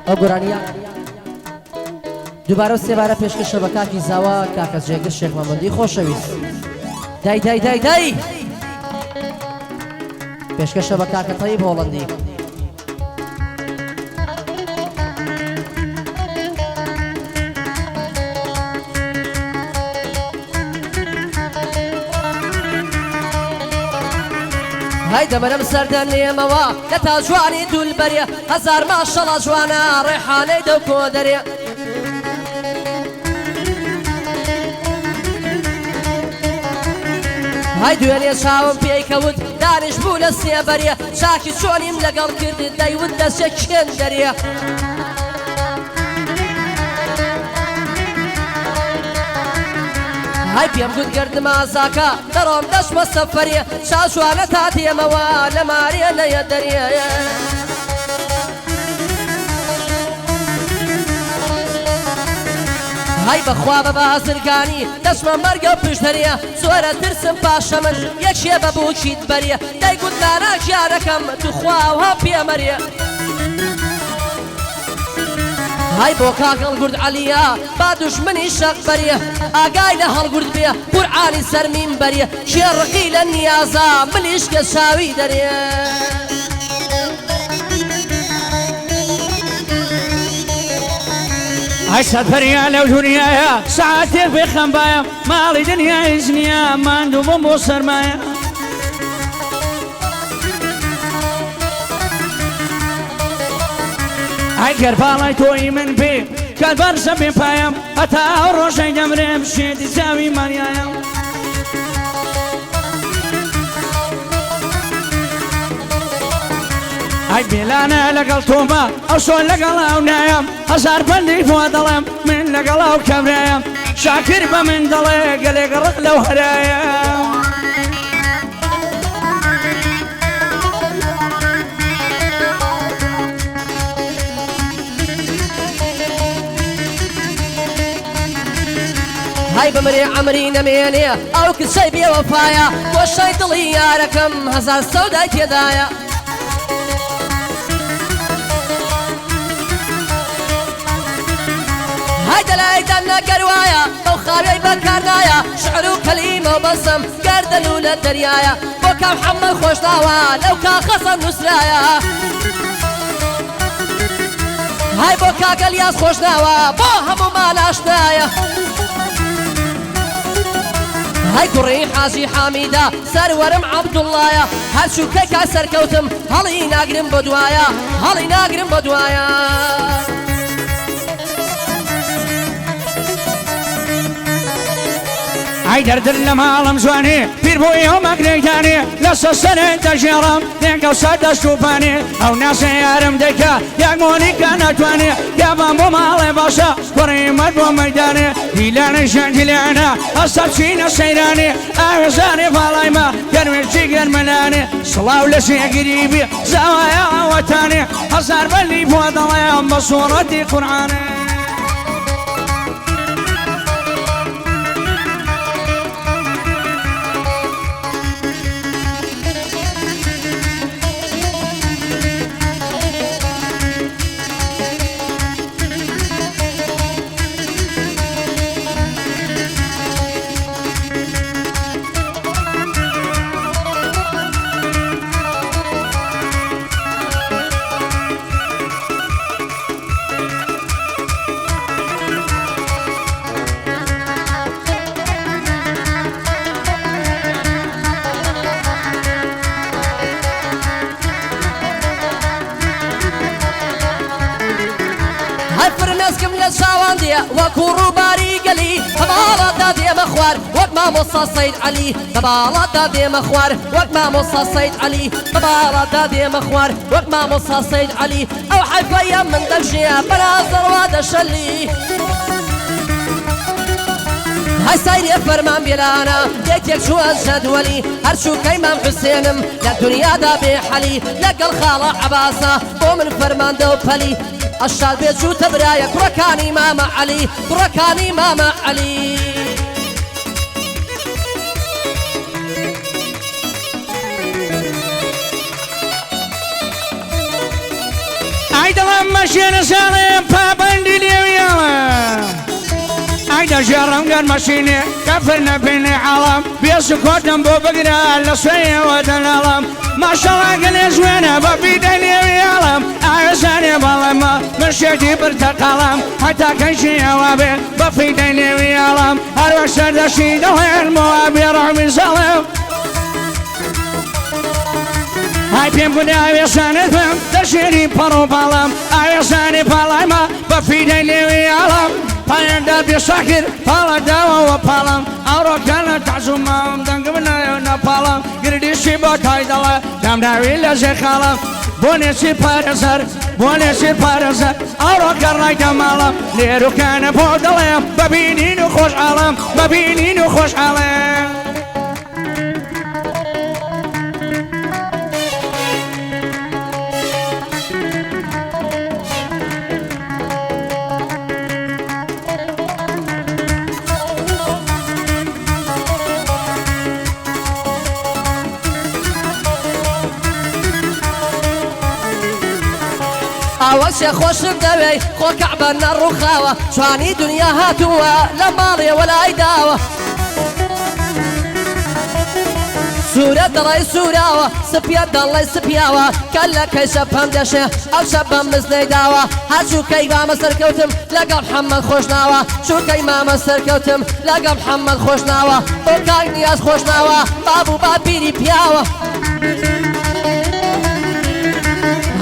ئەو گۆرانیە دووبارە سێبارە پێشکەشە بە کاکی زاوا کاکە جێگر شێخ مەمەندی خۆشەویست. دای دای دای دای پێشکەشە بە کاکە تەیب هۆڵەندی. هاي دەمەرم سەردە نێمەوە لە تا جوانی دولبەریە هەزار ماشەڵە جوانە ڕێحانەی دەو کۆ دەرێ. هاي دوێنێ چاوم پێی کەوت دانیش بوو لە سێبەریە چاکی چۆنیم لەگەڵ کرد دەیوت دەستێک کێن دەرێ. هاي پێم گوت گردم ئازاکە دەڕۆم دەشمە سەفەریە چاچوانە تا دێمەوە لە مارێ نەیە دەریە. هاي بەخوا بە بازرگانی دەچمە مەرگە پشتەریە زۆرە ترسم پاشە من یەکشێ بە بووکیت بەریە دەیگوت نانە ژیانەکەم توخواوها پێمەریە. هاي بۆ کاک هەڵگورد عەلیە با دوژمنی شەق بەریە ئاگای لە هەڵگورد بێ قورعانی سەرمین بەریە شێڕقی لە نیازە ملیش کە چاوی دەرێ. هاي سەفەریا لەو دونیایە ساعاتێک بێ خەمبایە ماڵی دنیای زنیە ماندووبم بۆ سەرمایە. هاي گەرپاڵای تۆی من پێ کە بەرزە بێ پایەم هەتا ئەو ڕۆژەی دەمرێم شێتی چاوی مانیایە. هاي بێلانە لەگەڵ تۆمە ئەو شۆن لەگەڵ ئەو نایەم هەزار بەندی بۆ دەڵێم من لەگەڵ ئەو کەمرایەم شاکر بە من دەڵێ گەلێک ڕق لەو هەرایە. هاي بمرێ عەمری نەمێنێ ئەو کچەی بێوەفایە گۆشەی دڵی یارەکەم هەزار سەودای تێدایە. هاي دەلای دەنەگەروایە ئەو خاوێی بەکارنایە شعر و کەلیمە و بەسم گەردەن و لە دەریایە بۆ کا محەممەد خۆشناوە لەو کا خەسەن نووسرایە. هاي بۆ کاگەلیاس خۆشناوە بۆ هەموو مالاشنایە. هاي کوڕی حاجی حامیدە سەروەرم عەبدوڵڵایە هەرچووکە کا سەرکەوتم هەڵی ناگرم بۆ دوایە هەڵی ناگرم بۆ دوایە. هاي دەردر لە ماڵم جوانێ پیر بۆی ئەو مەگرێکدانێ لە سەسەرێ دەژێڕم لێنگە و سەر دەستوپانێ ئەو ناسە یارم دەکا یاگمۆنیکە ناتوانێ یابان بۆ ماڵێ باشە کوڕیمەت بۆ مەیدانێ دیلانە ژەندیلانە هەستا بچینە سەیرانێ ئاوێزانێ باڵایمە گەرمێکی گەرمەلانێ سڵاو لە سێگیری بێ زاوایە ئاوەتانێ هەزار بەلی بۆ دەڵێم بە سوورەتی قورعانێ. فرمێسکم لە چاوەندێ وەکو ڕووباری گەلی هەماڵەدا دێمە خوار وەک مامۆستا سەید عەلی هەماڵەدا دێمە خوار وەک مامۆستا سەید عەلی هەماڵەدا دێمە خوار وەک مامۆستا سەید عەلی ئەو حەیفەیە من دەژێ بەرازەڕوا دەشەلی. هاي سايري فرمان بيلانا ديتك شو الجدولي هرشو كيمان حسينم لا دنيا دا بحلي لك الخالة عباسة ومن فرمان دو بلي الشال بيت شو تبرايا كركاني ماما علي كركاني ماما علي. ماشين سالم بابندي ليويالا أيدا جرم قد ماشيني كفرنا بيني عالم بيسكوتن بو بقرا لسوية ودنالم ما شاء الله قلي زوينة بفيدني ويالم أعزاني بالما مشيتي برتقالم حتى كنشي وابين بفيدني ويالم أروح سردشي دوين موابي رعمي سالم هاي بيم قد أعيساني فهم تشيري برو بالم أعيساني بالما بفيدني ويالم Payanda bisakir, pala dawa wapalam. Aurokana tazumam, dangmana napalam. Girdisi bataydala, damdavilla zekalam. Bonesi parasar. Aurokarna kamalam. Lerukana pordalam, babininu khosh alam. ئاوەسێ خۆشم دەوێ خۆ کەعبە نەڕووخاوە جوانی دنیا هاتووە لە ماڵێ وەلای داوە سوورە دەڵێ سووراوە سپیە دەڵێ سپیاوە کە لە کەیسە پەم دەشێ ئەو شە بەم مزنەی داوە هەرچووکەی مامە سەرکەوتم لەگەڵ محەممەد خۆشناوە چووکەی مامە سەرکەوتم لەگەڵ محەممەد خۆشناوە بۆ کاک نیاز خۆشناوە بابوو باپیری پیاوە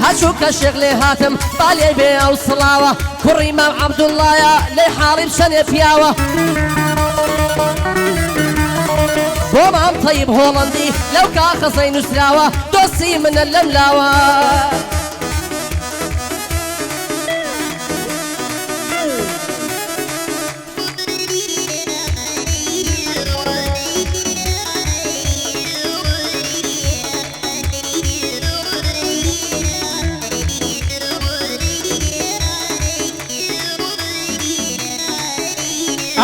هەچوو کە شێخ لێ هاتم با لێ بێ ئەو سڵاوە کوڕی مام عەبدوڵڵایە لێ حاڵیم شەنێ پیاوە بۆ مام تەیب هۆڵەندی لەو کاخەزەی نووسراوە دۆستی منە لەم لاوە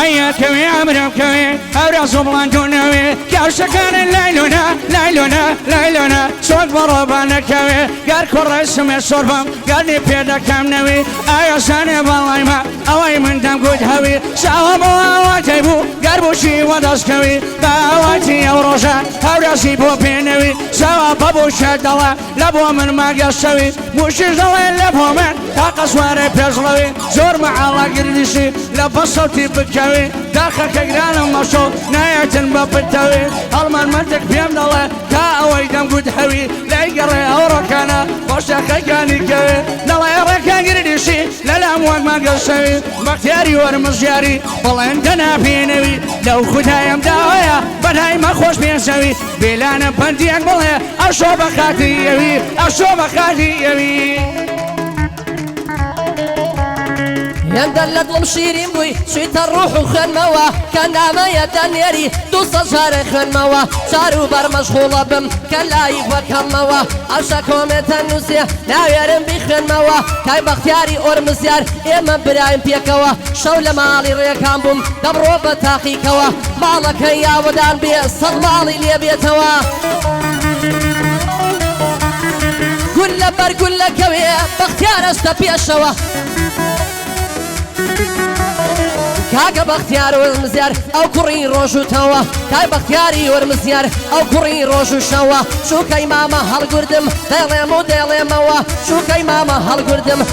أيا كوي عمرو كوي أورا صبلان تونوي كارشكان ليلونا صوت بربانا كوي قال كرس من الصرفم قال لي بيدا كم نوي أيا سنة بالله ما أوي من دم قد هوي ساهم واتيبو قربو شي وداس كوي باواتي أوروشا أورا سيبو بينوي سوا بابو شدلا لبو من ما قصوي موشي زوي لبو من تاقصواري بيزلوي زور مع الله قردشي لبصوتي بكوي داخل كجران مشو نايتن ببتوي هالمن منتك بيم دله كاوي دم قد حوي لا يقري أوركنا وشاخ كاني كوي دله يركا قردشي للأموال ما قصوي بختياري ورمزياري والله انتنا بينوي لو خدها يم داوية بدهاي ما خوش بيسوي بلانا بنتيك بالله أشوف خاتي يوي يندلت لمشيرين بوي شويت الروح وخنموا كان ما يدنيري دوس شاري خنموا شارو بر مشغولة بم كان لايف وكموا أشاكم يتنوسيا ناويرن بخنموا كاي بختياري أورمزيار إما برايم بيكوا شولة مالي ريكام بوم دبرو بتاقي كوا مالك يا ودان بي صد مالي لي بيتوا كل كوي بختيار استبي الشوا كاغا بختيار والمزيار او كوري روشو توا كاي بختياري والمزيار او كوري روشو شوا شو كاي ماما هالقردم ديلي موا شو كاي ماما هالقردم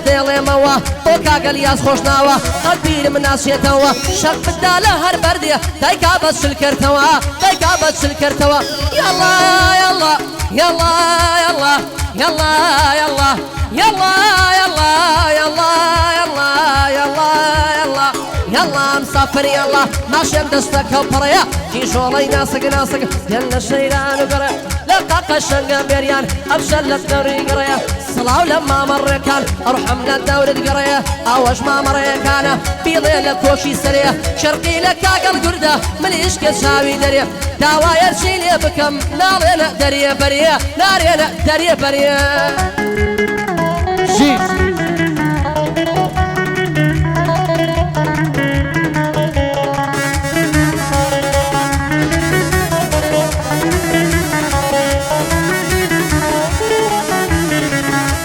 ديلي موا او كاغا لياس خوشناوا قلبي من ناس يتوا شق بداله هر برديه دايكا بس الكرتوا يلا يلا يلا يلا يلا يلا يلا يلا يلا يلا يلا مسافر يلا ماشي بدستك وبريا تيجولي ناسك يلا الشيران وقرا لقاك الشنقة بريان أبشل الدوري قريا صلاة لما مر كان أرحمنا الدور قريا أوش ما مر كان في ظل كوشي سريع شرقي لك القردة من إشك شاوي دريا دوايا شيلي بكم نارينا دريا بريا نارينا دريا بريا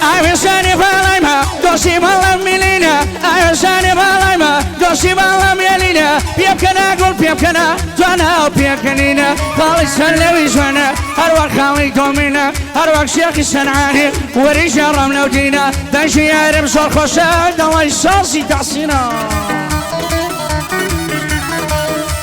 عويساني فاليما خۆشی باڵام ێلینە پێبکەنا گوڵ پێبکەنا جوانە و پێکەنینە کاڵی سەر لەوی جوانە هەروەک خاڵی تۆمینە هەروەک شێخی سەنعانی وەریشە ڕەم لەو دینە دەنجی یارم زۆر خۆشە دەڵی سازی تەحسینە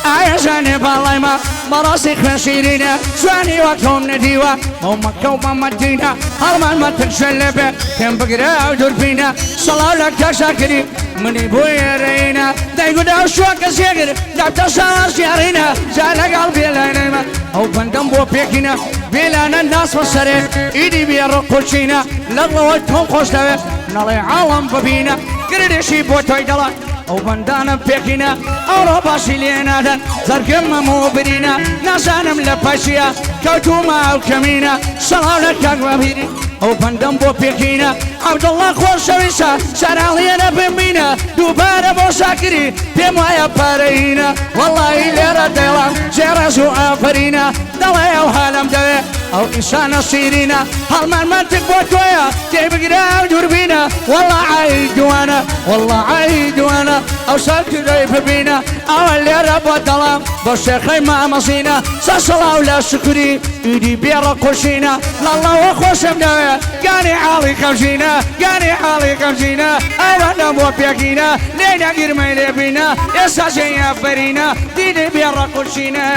ئایا زانێ باڵای ما بەڕاستی خوێنشیرینە جوانی وەک تۆم نەدیوە مەومەکە و مەمەدینە هەڵمانمە ترشە لەبێ پێم بگرە و دووربینە سەڵاو لە کەشاکری منی بۆ ئێرەینە دەیگودا و شوە کەس یەگر دەبتە شارژیارینە جا لەگەڵ بێلانەمە ئەو بەندەم بۆ پێکینە بێلانە ناسمە سەرێ ئیدی بێڕە قوچینە لەگڵەوەی تۆم خۆش دەوێت نەڵێ عاڵم ببینە گردێشی بۆ تۆی دەڵات ئەو بەندانم پێکینە ئەوڕۆ باشی لێ نادەن زەرگەمەم و برینە نازانم لە پەچیە کەوتومە ئەو کەمینە سەڵاو لە کاگوابیری ئەو بەندەم بۆ پێکینە عەبدوڵڵا خۆشەویستە سەراڵیێنە بمبینە دووبارە بۆ شاکری پێم وایە پارەینە وەڵڵاهی لێرە دەیڵام جێڕەز و ئافرینە دەڵێ ئەو هەلم دەوێ ئەو ئیشانە شیرینە هەڵمانمەتێک بۆ تۆیە تێبگرە و دووربینە وەڵڵا عەیدوانە وەڵڵا عەیدوانە ئەو سەرکردەی ببینە ئەوە لێرە بۆ دەڵام بۆ شێخەی مامەزینە سەسەڵاو لە شکری ئیدی بێڕە قوشینە لەڵڵەوە خۆشم دەوێ گانی عاڵی خەمژینە گانی عاڵی خەمژینە ئەوەنە بۆ پێکینە لێ نەگیرمەی لێبینە ئێستا ژێیە فەرینە دیدی بێڕە قوشینە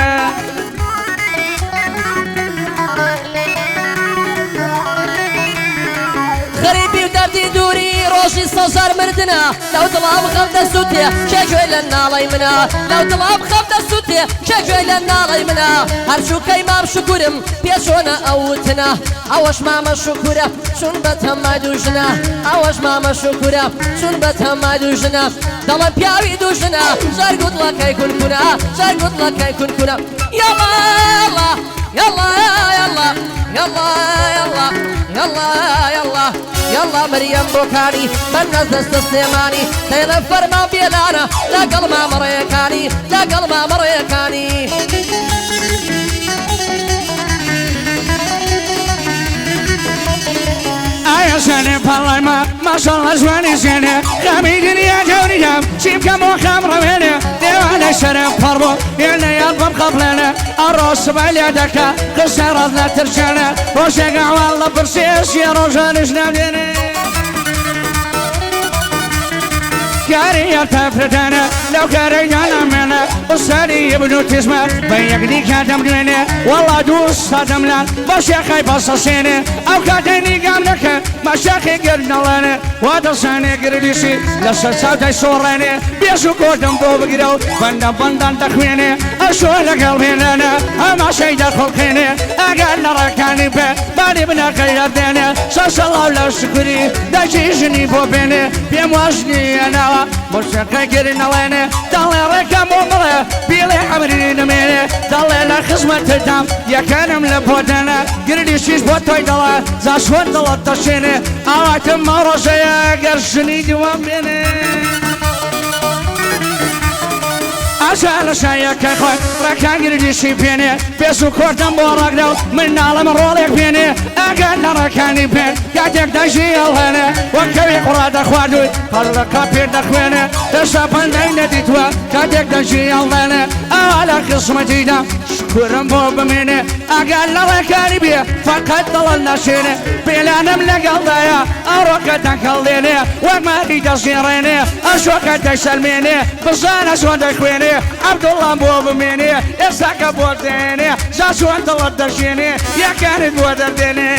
غەریبی و دەردی دووری ڕۆژی سەوزار مردنە لەو دڵام خەم دەسووتێ کێگوێ لە ناڵەی منە لەو دڵام خەم دەسووتێ کێگوێ لە ناڵەی منە هەرچووکەی مام شکورم پێچۆنە ئەوتنە ئەوەش مامە شکورە چون بە تەمای دوژنە ئەوەش مامە شکورە چون بە تەمای دوژنە دەڵە پیاوی دوژنە زەرگوتڵەکەی کونکونە زەرگوتڵەکەی کونکونە یاڵا یاڵا یاڵا یاڵا یاڵا یاڵا یاڵا یاڵا مەریەم بۆکانی من نەزدەستە سلێمانی تەیڵە فەرما بێلانە لەگەڵ مامەڕێیەکانی لەگەڵ مامەڕێیەکانی ئایا زانێ پاڵای ماشەڵڵا جوانی زێنێ خامی دنیا جەوریام چی بکەم و خام ڕەوێنێ دێوانە شەرم پەڕ بۆ هێنە یاد بەم خەپڵێنە ئەڕۆ سبای لێ دەکا قسە ڕاز لە ترچێنە بۆ شێگە ئەوان لە پرسێشیە ڕۆژانش نامدێنێ کاریە تەفرەتانە لەو کارەیدا نامێنە ئوستادی ئیبن و تیزمە بە یەکدی کاتەم دوێنێ وەڵا دووستا دەملان بە شێخەی بەسەسێنێ ئەو کاتەی نیگام نەکە بە شێخی گردنەڵێنێ وا دەزانێ گردیشی لەسەر چاوتای سۆڕێنێ بێژ و کۆتم بۆ بگرە و بەندە بەندان دەخوێنێ ئەشۆ لەگەڵ هێنانە ئەماشەی دەخۆڵخێنێ ئەگەر لە ڕێکانی بێ بانی بنەکەی دەردێنێ سەسەڵاو لە شکری دەچی ژنی بۆ بێنێ پێم واشنی ئەناوە بۆ شێخەی گردنەڵێنێ دەڵێ ڕێکەم بۆ مڵێ بیڵێ ئەمری نمێنێ دەڵێ لە خزمەتتدام یەکانم لە بۆدەنە گردیشیش بۆ تۆی دەڵێ زاشوەن دڵت دەشێنێ ئاواتم مە ڕۆژەیە گەر ژنی دیوام بێنێ ئاشا لە شایەکەی خۆی ڕێکان گردیشی پێنێ پێش و کۆرتم بۆ ڕاکدا و من ناڵم ڕۆڵێک پێنێ ئەگەر لە ڕێکانی پێن کاتێک دەژی هەڵهێنێ وەکەوی قوڕا دەخواردووی هەڵەکە پێر دەخوێنێ دەشتا پەندەی نەدیتووە کاتێک دەژی هەڵهێنێ ئاوا لە قسمەتیدا شکورم بۆ بمێنێ ئەگەر لە ڕێکانی بێ فەقەت دڵت نەشێنێ پێلانم لەگەڵدایە ئەوڕۆکە دەکەڵێنێ وەک ماری دەژێڕێنێ ئەشۆکە دەیسەلمێنێ بزانە چۆن دەخوێنێ عەبدوڵڵا بۆ بمێنێ ئێستاکە بۆ دێنێ جا چۆن دڵت دەژێنێ یەکانت بۆ دەردێنێ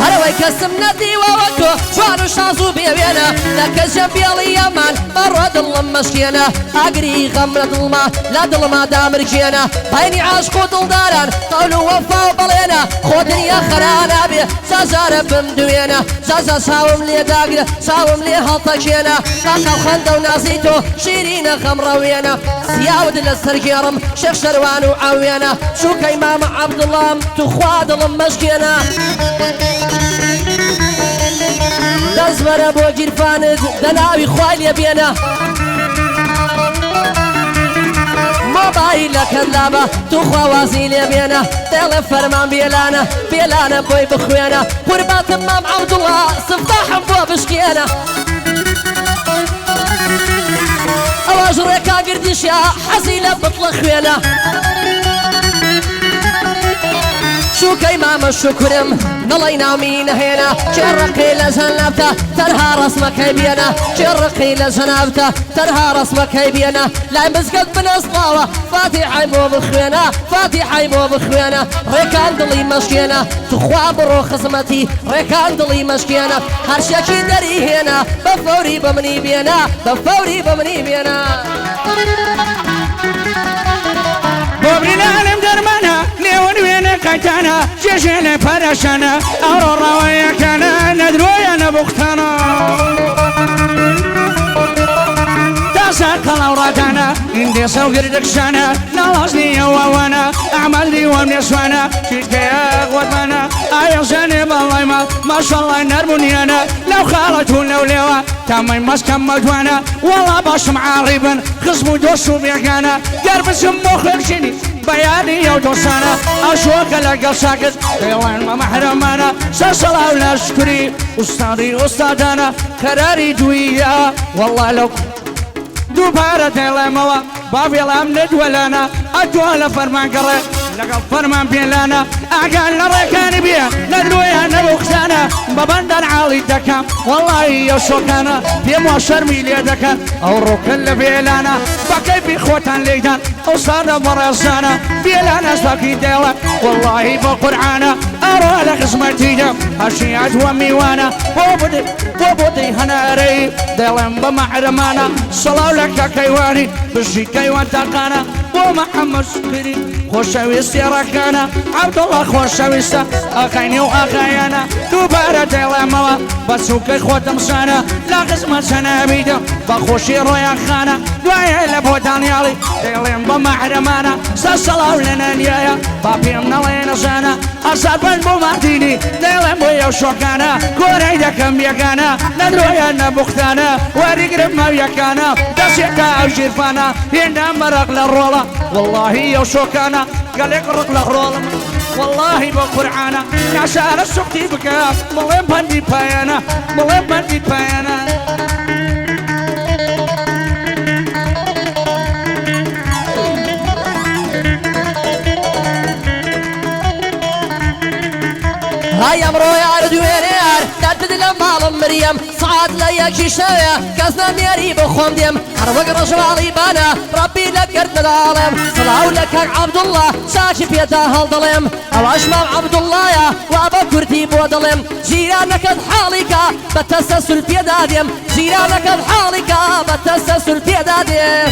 هەرەوەی کەسم نەدیوەوە تۆ جوان و شاز و بێوێنە لە کەسە بێڵی ئەمان بەڕۆ دڵم مەشکێنە ئاگری غەم لە دڵما لە دڵما دامرکێنە باینی عاشق و دڵداران قەول و وەفا و بەڵێنە خۆ دنیا خەرانابێ زازارە بمدوێنە زازا ساوم لێ داگرە ساوم لێ هەڵتەکێنە قاقەو خەندە و نازی تۆ شیرینە خەمڕەوێنە سیاود لە سەرگێڕم شێخ شەروان و ئاوێنە چووکەی مامە عەبدوڵڵام توخوا دڵم مەشکێنە دەزبەرە بۆ گیرفانت دەناوی خوای لێ بێنە مۆبایل ئای لە کەندابە تو خواوازی لێ بێنە دێڵێ فەرمان بێلانە بێلانە بۆی بخوێنە قورباتم مام عەبدوڵڵا سفتاحم بۆ بشکێنە ئەوەش ڕێکا گردیشیا حەزی لە بتڵە خوێنە شوكي ماما شكرم نڵی نامی نەهێنا چێڕقی لە جەنابتە تەنها ڕسمەکەی بێنە چێڕقی لە جەنابتە تەنها ڕسمەکەی بێنە لای مزگەوت بنەستاوە فاتیحای بۆ بخوێنە فاتیحای بۆ بخوێنە ڕێکان دڵی مەشکێنە توخوا بڕۆ خزمەتی ڕێکان دڵی مەشکێنە هەرشێکی دەری هێنا بە فەوری بە منی بێنە بە فەوری بە منی بێنە بۆبرینانم دەرمانە لێون وێنە قەتانە جێژێنە پەرەشەنە ئەوڕۆ ڕەوەیەکەنە نەدرۆیە نەبوختانە تاسە قەڵاوڕاتانە ئیندێ سەو گردەکشانە ناڵازنی ئەوەوانە ئەعمەلی وەم نێسوانە چیتکەیە غوەتمانە ئایەژەنێ بەڵایمە ماشەڵڵای نەرمونیانە لەو خاڵەتون لەو لێوە تامەی مەسکەم مەدوانە وەڵا باشم عاڕیبن خزم و دۆست و بێگانە گەر بچم بۆ خوێنشینی بەیانی ئەو دۆستانە ئەشۆکە لەگەڵ شاکرد دەیڵێن مەمەحرەمانە سەرسەڵاو لەشکری ئوستادی ئوستادانە قەراری دوویە وەڵا لەو دووبارە دەیڵێمەوە با بێڵام نەدوەلانە ئەتوە لە فەرمانگەڕێ لەگەڵ فەرمان پێلانە ئاگان لە ڕێکانی بێ نەدرۆیە نەبوختانە بەبەندان عاڵی دەکەم وەڵی ئەو شۆکانە پێم وا شەرمی لێ دەکەن ئەو ڕۆکە لە بێلانە بەکەیفی خۆتان لێدان ئەو سادە بەڕێزانە بێلانە ساکی دێڵە وەڵی بۆ قورعانە ئەڕۆ لە خزمەتیدە هەرشیات وە میوانە بۆ بۆدەی هەنارەی دەڵێم بە مەحرەمانە سەڵاو لە کاکەیوانی بژی کەیوان تاقانە بۆ مەحەممەد سوکری خۆشەویستی ڕەکانە عەبدوڵڵا خۆشەویستە ئەقەینی و ئاقایانە دووبارە دەیڵێمەوە بە سوکەی خۆتم شانە لە خزمەت سەنابیدە بە خۆشی ڕۆیان خانە دوایە لە بۆ دانیاڵی دەیڵێم بە مەحرەمانە سەرسەڵاو لە نانیایە با پێم نەڵێ نەزانە ئەسار بن بۆ ماتینی دەیڵێم بۆ ئەو شۆکانە کۆرەی دەکەم یەکانە نەدرۆیە نەبوختانە وەریگرم مەویەکانە دەسێکە ئەو ژیرفانە هێندام بەرەق لە ڕۆڵە وەڵڵاهی ئەو شۆکانە قەلێک ڕق لە ڕۆڵم والله بۆ قورعانە ناشارە سوقتی بکە بڵێم بەندی پایانە بڵێم بەندی پایانە هاي ئەمڕۆ یار دوێنێ یار دەردت لە ماڵم مریم سعات لە یەکی شەوێ کەس نەمێری بۆ خۆم دێم هەر وەک ڕەشماڵی بانە ڕەبی لە کرد نەداڵێم سڵاو لە کاک عەبدوڵڵا چاکی پێدا هەڵدەڵێم ئەوەش مام عەبدوڵڵایە وا بە کوردی بۆ دەڵێم جیرانەکەت حاڵیکە بە تەسەسول پێدا دێم جیرانەکەت حاڵیکە بە تەسەسول پێدا دێم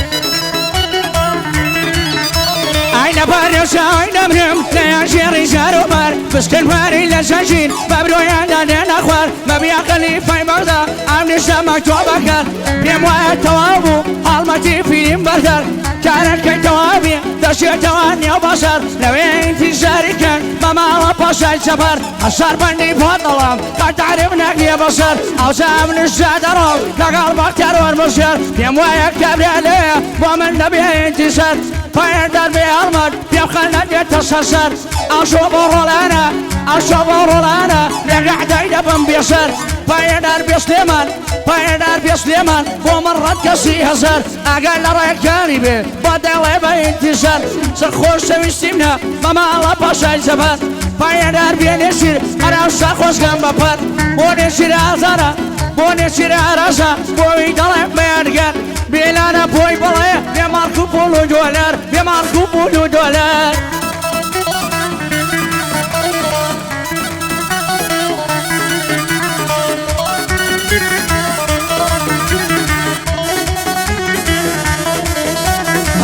ئاینە بارێوشە ئاینە مرم لەیان ژێڕی ژاروبار بشکن واری لە شەژین بەبرۆیاندا دێنە خوار بەبیاقەلی فەی بەغدا ئەم نیشەمە تۆ بەکەر پێم وایە تەواو بوو هەڵمەتی فیلم بەردەر کارەکەی تەواوی دەشێتەوە نێو بەشەر لەوێ ئینتیژاریکەن بە ماوە پاشای چەپەر هەشار بەندی بۆ دەڵام قەتعریف نەکیە بەشەر ئەوجا ئەم نیشە دەڕۆم لەگەڵ بەختیار وەرمژێر پێم وایە کابرا لێیە بۆ من دەبێ ئینتیژەر پایەدار بێ هەڵمەت پێم خەنە دێتە سەرسەر ئەوشۆ بۆ ڕۆڵانە ئەوشۆ بۆ ڕۆڵانە لە گەعدای دەبم بێسەر پایەدار بێ سلێمان پایەدار بێ سلێمان بۆ من ڕەت کەسی هەزار ئاگەر لە ڕێکاری بێ بۆ دەڵێ بە ئینتیژەر خۆشەویستیمنە بە ماڵە پاشای زەبەر پایەدار بێ نێسیر هەراوشە خۆشگەم بەپەر بۆ نێسیر ئازارە بۆ نێسیر ئارازە بۆی دەڵێ بەیانگەر بێلانە بۆی بڵێ بێ مارک و پوڵ و دۆلار بێ مارک و پوڵ و دۆلار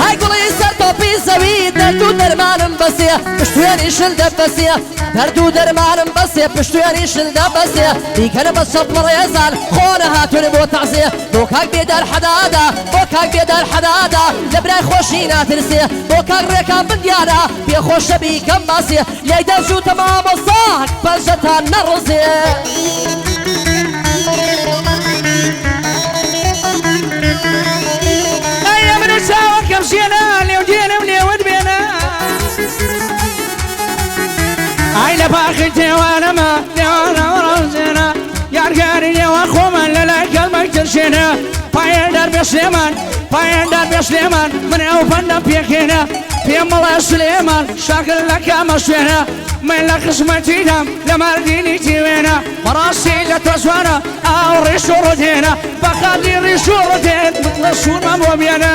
هاي گوڵی سەر تۆپی زەوی دەرد و دەرمانم بەسێ پشتوێنی شل دەبەسێ دەرد و دەرمانم بەسێ پشتوێنی شل دەبەسێ بیکەنە بە سەد ڕێزان خۆنە هاتوون بۆ تەعزێ بۆ کاک بێدار حەدادا بۆ کاک بێدار حەدادا لە برای خۆشی ناترسێ بۆ کاک ڕێکان بندیانە پێخۆشە بیکەم باسێ لێی دەرجوتە مامۆساک پەنجەتان نەڕزێ ئەیە منە چاوەکەم شێنە لێو دێنم لێوە سليمان پایندار بێ سلێمان من ئەو بەندەم پێکێنە پێم بڵێ سلێمان شاکر لە کامە شوێنە من لە قسمەتیدام لە ماردینی تیوێنە بەڕاستی لە تۆ جوانە ئاو ڕیش و ڕوتێنە بە خاتی ڕیش و ڕوتێن لە سوورمە بۆ بێنە